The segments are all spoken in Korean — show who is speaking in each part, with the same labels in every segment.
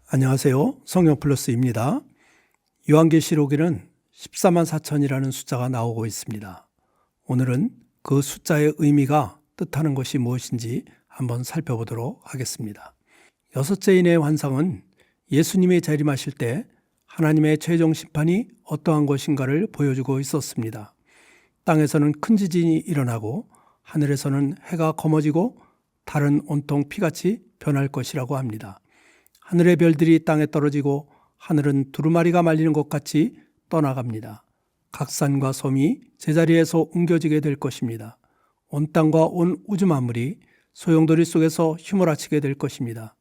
Speaker 1: 안녕하세요. 성경플러스입니다. 요한계시록에는 14만 4천이라는 숫자가 나오고 있습니다. 오늘은 그 숫자의 의미가 뜻하는 것이 무엇인지 한번 살펴보도록 하겠습니다. 여섯째 인의 환상은 예수님이 재림하실 때 하나님의 최종 심판이 어떠한 것인가를 보여주고 있었습니다. 땅에서는 큰 지진이 일어나고 하늘에서는 해가 검어지고 달은 온통 피같이 변할 것이라고 합니다. 하늘의 별들이 땅에 떨어지고 하늘은 두루마리가 말리는 것 같이 떠나갑니다. 각 산과 섬이 제자리에서 옮겨지게 될 것입니다. 온 땅과 온 우주 만물이 소용돌이 속에서 휘몰아치게 될 것입니다.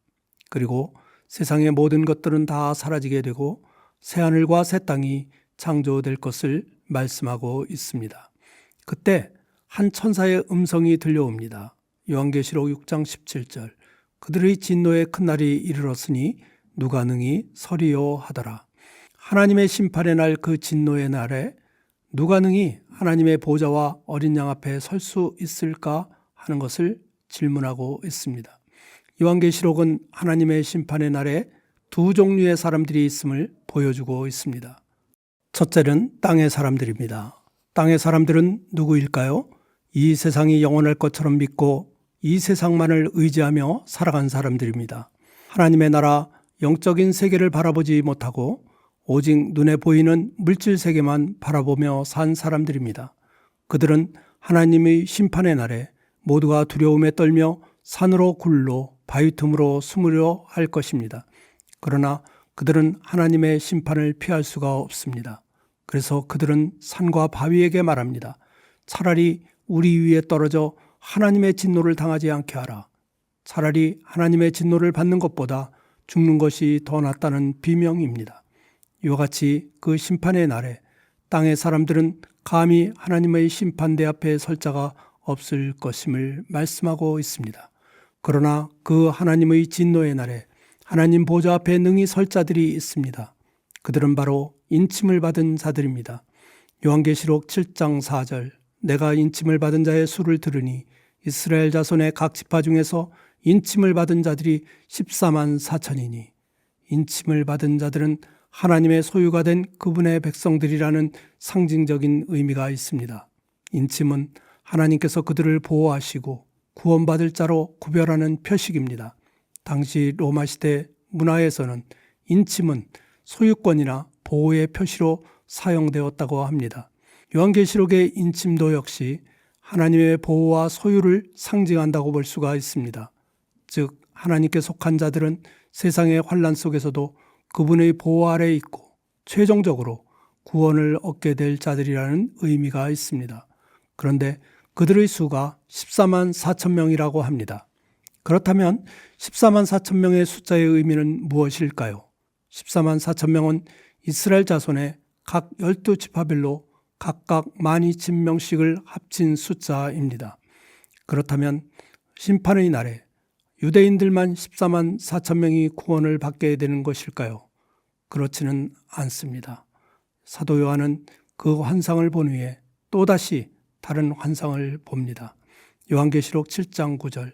Speaker 1: 그리고 세상의 모든 것들은 다 사라지게 되고 새하늘과 새 땅이 창조될 것을 말씀하고 있습니다. 그때 한 천사의 음성이 들려옵니다. 요한계시록 6장 17절. 그들의 진노의 큰 날이 이르렀으니 누가 능히 서리요 하더라. 하나님의 심판의 날, 그 진노의 날에 누가 능히 하나님의 보좌와 어린 양 앞에 설 수 있을까 하는 것을 질문하고 있습니다. 요한계시록은 하나님의 심판의 날에 두 종류의 사람들이 있음을 보여주고 있습니다. 첫째는 땅의 사람들입니다. 땅의 사람들은 누구일까요? 이 세상이 영원할 것처럼 믿고 이 세상만을 의지하며 살아간 사람들입니다. 하나님의 나라, 영적인 세계를 바라보지 못하고 오직 눈에 보이는 물질 세계만 바라보며 산 사람들입니다. 그들은 하나님의 심판의 날에 모두가 두려움에 떨며 산으로 굴로 바위 틈으로 숨으려 할 것입니다. 그러나 그들은 하나님의 심판을 피할 수가 없습니다. 그래서 그들은 산과 바위에게 말합니다. 차라리 우리 위에 떨어져 하나님의 진노를 당하지 않게 하라. 차라리 하나님의 진노를 받는 것보다 죽는 것이 더 낫다는 비명입니다. 이와 같이 그 심판의 날에 땅의 사람들은 감히 하나님의 심판대 앞에 설 자가 없을 것임을 말씀하고 있습니다. 그러나 그 하나님의 진노의 날에 하나님 보좌 앞에 능히 설 자들이 있습니다. 그들은 바로 인침을 받은 자들입니다. 요한계시록 7장 4절. 내가 인침을 받은 자의 수를 들으니 이스라엘 자손의 각 지파 중에서 인침을 받은 자들이 14만 4천이니 인침을 받은 자들은 하나님의 소유가 된 그분의 백성들이라는 상징적인 의미가 있습니다. 인침은 하나님께서 그들을 보호하시고 구원받을 자로 구별하는 표식입니다. 당시 로마 시대 문화에서는 인침은 소유권이나 보호의 표시로 사용되었다고 합니다. 요한계시록의 인침도 역시 하나님의 보호와 소유를 상징한다고 볼 수가 있습니다. 즉 하나님께 속한 자들은 세상의 환난 속에서도 그분의 보호 아래에 있고 최종적으로 구원을 얻게 될 자들이라는 의미가 있습니다. 그런데 그들의 수가 14만 4천 명이라고 합니다. 그렇다면 14만 4천 명의 숫자의 의미는 무엇일까요? 14만 4천 명은 이스라엘 자손의 각 12지파별로 각각 12,000명씩을 합친 숫자입니다. 그렇다면 심판의 날에 유대인들만 14만 4천 명이 구원을 받게 되는 것일까요? 그렇지는 않습니다. 사도 요한은 그 환상을 본 후에 또다시 다른 환상을 봅니다. 요한계시록 7장 9절.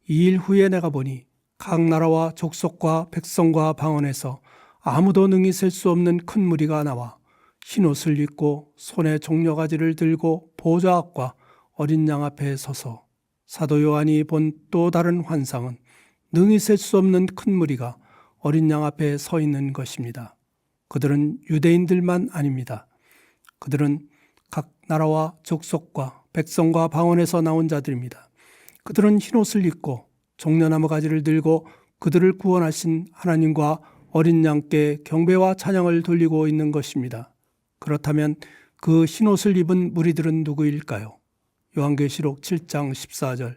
Speaker 1: 2일 후에 내가 보니 각 나라와 족속과 백성과 방언에서 아무도 능히 셀 수 없는 큰 무리가 나와 흰 옷을 입고 손에 종려가지를 들고 보좌 앞과 어린 양 앞에 서서 사도 요한이 본 또 다른 환상은 능히 셀 수 없는 큰 무리가 어린 양 앞에 서 있는 것입니다. 그들은 유대인들만 아닙니다. 그들은 각 나라와 족속과 백성과 방언에서 나온 자들입니다. 그들은 흰 옷을 입고 종려나무 가지를 들고 그들을 구원하신 하나님과 어린 양께 경배와 찬양을 돌리고 있는 것입니다. 그렇다면 그 흰옷을 입은 무리들은 누구일까요? 요한계시록 7장 14절.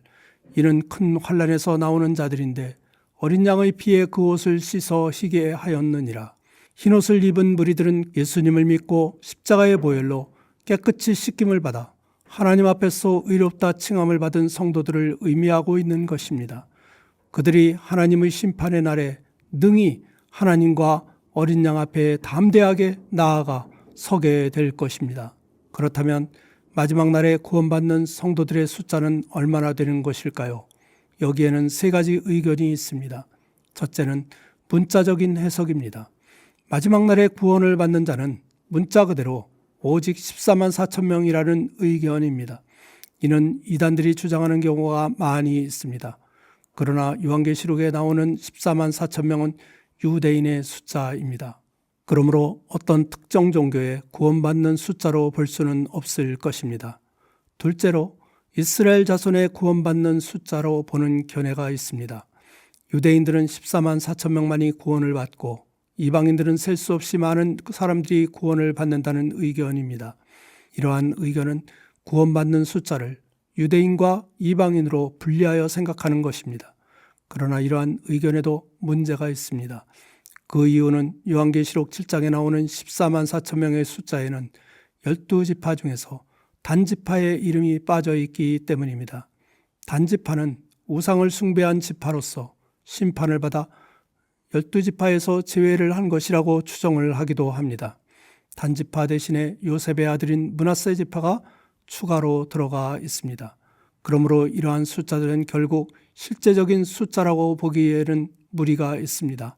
Speaker 1: 이는 큰 환난에서 나오는 자들인데 어린 양의 피에 그 옷을 씻어 희게 하였느니라. 흰옷을 입은 무리들은 예수님을 믿고 십자가의 보혈로 깨끗이 씻김을 받아 하나님 앞에서 의롭다 칭함을 받은 성도들을 의미하고 있는 것입니다. 그들이 하나님의 심판의 날에 능히 하나님과 어린 양 앞에 담대하게 나아가 서게 될 것입니다. 그렇다면 마지막 날에 구원받는 성도들의 숫자는 얼마나 되는 것일까요? 여기에는 세 가지 의견이 있습니다. 첫째는 문자적인 해석입니다. 마지막 날에 구원을 받는 자는 문자 그대로 오직 14만 4천 명이라는 의견입니다. 이는 이단들이 주장하는 경우가 많이 있습니다. 그러나 요한계시록에 나오는 14만 4천 명은 유대인의 숫자입니다. 그러므로 어떤 특정 종교의 구원받는 숫자로 볼 수는 없을 것입니다. 둘째로 이스라엘 자손의 구원받는 숫자로 보는 견해가 있습니다. 유대인들은 14만 4천 명만이 구원을 받고 이방인들은 셀 수 없이 많은 사람들이 구원을 받는다는 의견입니다. 이러한 의견은 구원받는 숫자를 유대인과 이방인으로 분리하여 생각하는 것입니다. 그러나 이러한 의견에도 문제가 있습니다. 그 이유는 요한계시록 7장에 나오는 14만 4천 명의 숫자에는 12지파 중에서 단지파의 이름이 빠져 있기 때문입니다. 단지파는 우상을 숭배한 지파로서 심판을 받아 12지파에서 제외를 한 것이라고 추정을 하기도 합니다. 단지파 대신에 요셉의 아들인 므낫세 지파가 추가로 들어가 있습니다. 그러므로 이러한 숫자들은 결국 실제적인 숫자라고 보기에는 무리가 있습니다.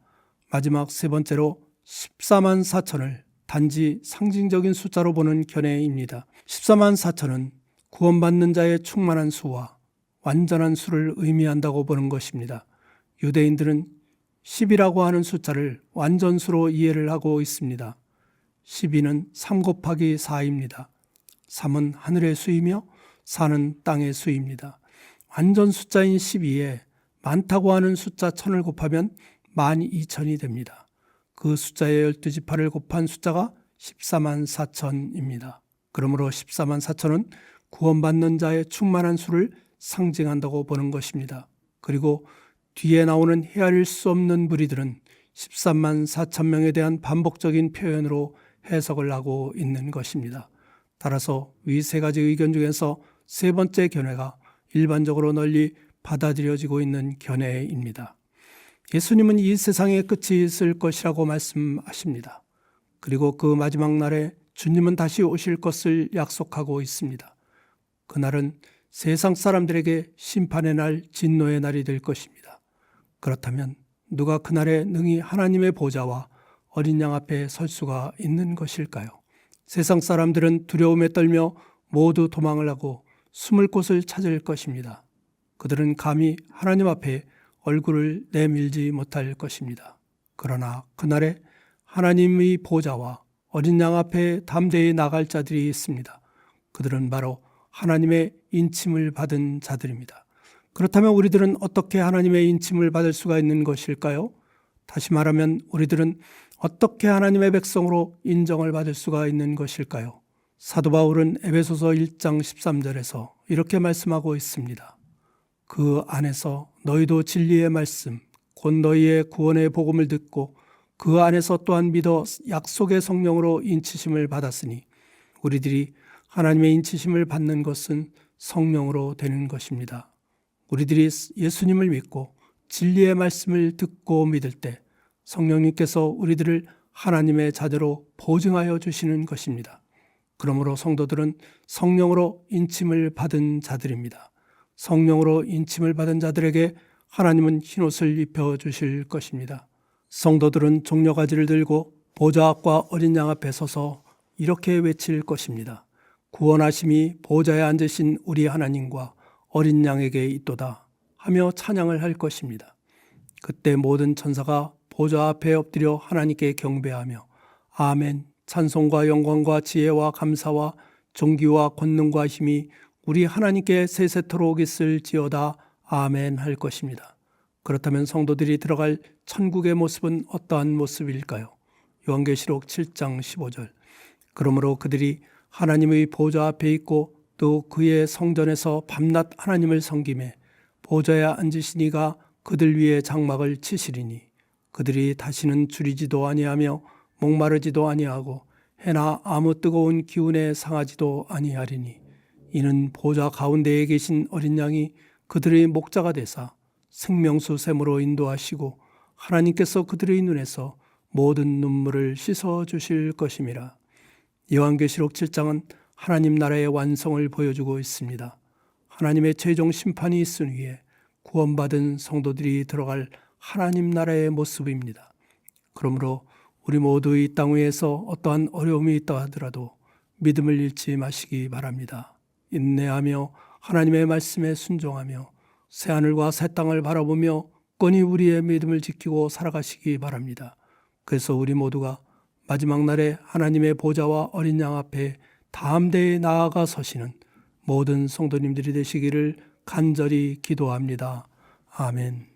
Speaker 1: 마지막 세 번째로 14만 4천을 단지 상징적인 숫자로 보는 견해입니다. 14만 4천은 구원받는 자의 충만한 수와 완전한 수를 의미한다고 보는 것입니다. 유대인들은 10이라고 하는 숫자를 완전수로 이해를 하고 있습니다. 12는 3 곱하기 4입니다. 3은 하늘의 수이며 4는 땅의 수입니다. 완전 숫자인 12에 많다고 하는 숫자 1000을 곱하면 12,000이 됩니다. 그 숫자의 12지파를 곱한 숫자가 14만 4천입니다. 그러므로 14만 4천은 구원받는 자의 충만한 수를 상징한다고 보는 것입니다. 그리고 뒤에 나오는 헤아릴 수 없는 무리들은 13만 4천 명에 대한 반복적인 표현으로 해석을 하고 있는 것입니다. 따라서 위 세 가지 의견 중에서 세 번째 견해가 일반적으로 널리 받아들여지고 있는 견해입니다. 예수님은 이 세상의 끝이 있을 것이라고 말씀하십니다. 그리고 그 마지막 날에 주님은 다시 오실 것을 약속하고 있습니다. 그날은 세상 사람들에게 심판의 날, 진노의 날이 될 것입니다. 그렇다면 누가 그날에 능히 하나님의 보좌와 어린 양 앞에 설 수가 있는 것일까요? 세상 사람들은 두려움에 떨며 모두 도망을 하고 숨을 곳을 찾을 것입니다. 그들은 감히 하나님 앞에 얼굴을 내밀지 못할 것입니다. 그러나 그날에 하나님의 보좌와 어린 양 앞에 담대히 나갈 자들이 있습니다. 그들은 바로 하나님의 인침을 받은 자들입니다. 그렇다면 우리들은 어떻게 하나님의 인침을 받을 수가 있는 것일까요? 다시 말하면 우리들은 어떻게 하나님의 백성으로 인정을 받을 수가 있는 것일까요? 사도 바울은 에베소서 1장 13절에서 이렇게 말씀하고 있습니다. 그 안에서 너희도 진리의 말씀, 곧 너희의 구원의 복음을 듣고 그 안에서 또한 믿어 약속의 성령으로 인치심을 받았으니 우리들이 하나님의 인치심을 받는 것은 성령으로 되는 것입니다. 우리들이 예수님을 믿고 진리의 말씀을 듣고 믿을 때 성령님께서 우리들을 하나님의 자녀로 보증하여 주시는 것입니다. 그러므로 성도들은 성령으로 인침을 받은 자들입니다. 성령으로 인침을 받은 자들에게 하나님은 흰옷을 입혀주실 것입니다. 성도들은 종려가지를 들고 보좌 앞과 어린 양 앞에 서서 이렇게 외칠 것입니다. 구원하심이 보좌에 앉으신 우리 하나님과 어린 양에게 있도다 하며 찬양을 할 것입니다. 그때 모든 천사가 보좌 앞에 엎드려 하나님께 경배하며 아멘, 찬송과 영광과 지혜와 감사와 존귀와 권능과 힘이 우리 하나님께 세세토록 있을지어다 아멘 할 것입니다. 그렇다면 성도들이 들어갈 천국의 모습은 어떠한 모습일까요? 요한계시록 7장 15절. 그러므로 그들이 하나님의 보좌 앞에 있고 또 그의 성전에서 밤낮 하나님을 섬기매 보좌에 앉으신 이가 그들 위에 장막을 치시리니 그들이 다시는 줄이지도 아니하며 목마르지도 아니하고 해나 아무 뜨거운 기운에 상하지도 아니하리니 이는 보좌 가운데에 계신 어린 양이 그들의 목자가 되사 생명수 샘으로 인도하시고 하나님께서 그들의 눈에서 모든 눈물을 씻어 주실 것임이라. 요한계시록 7장은 하나님 나라의 완성을 보여주고 있습니다. 하나님의 최종 심판이 있은 후에 구원받은 성도들이 들어갈 하나님 나라의 모습입니다. 그러므로 우리 모두 이 땅 위에서 어떠한 어려움이 있다 하더라도 믿음을 잃지 마시기 바랍니다. 인내하며 하나님의 말씀에 순종하며 새하늘과 새 땅을 바라보며 끈히 우리의 믿음을 지키고 살아가시기 바랍니다. 그래서 우리 모두가 마지막 날에 하나님의 보좌와 어린 양 앞에 담대히 나아가 서시는 모든 성도님들이 되시기를 간절히 기도합니다. 아멘.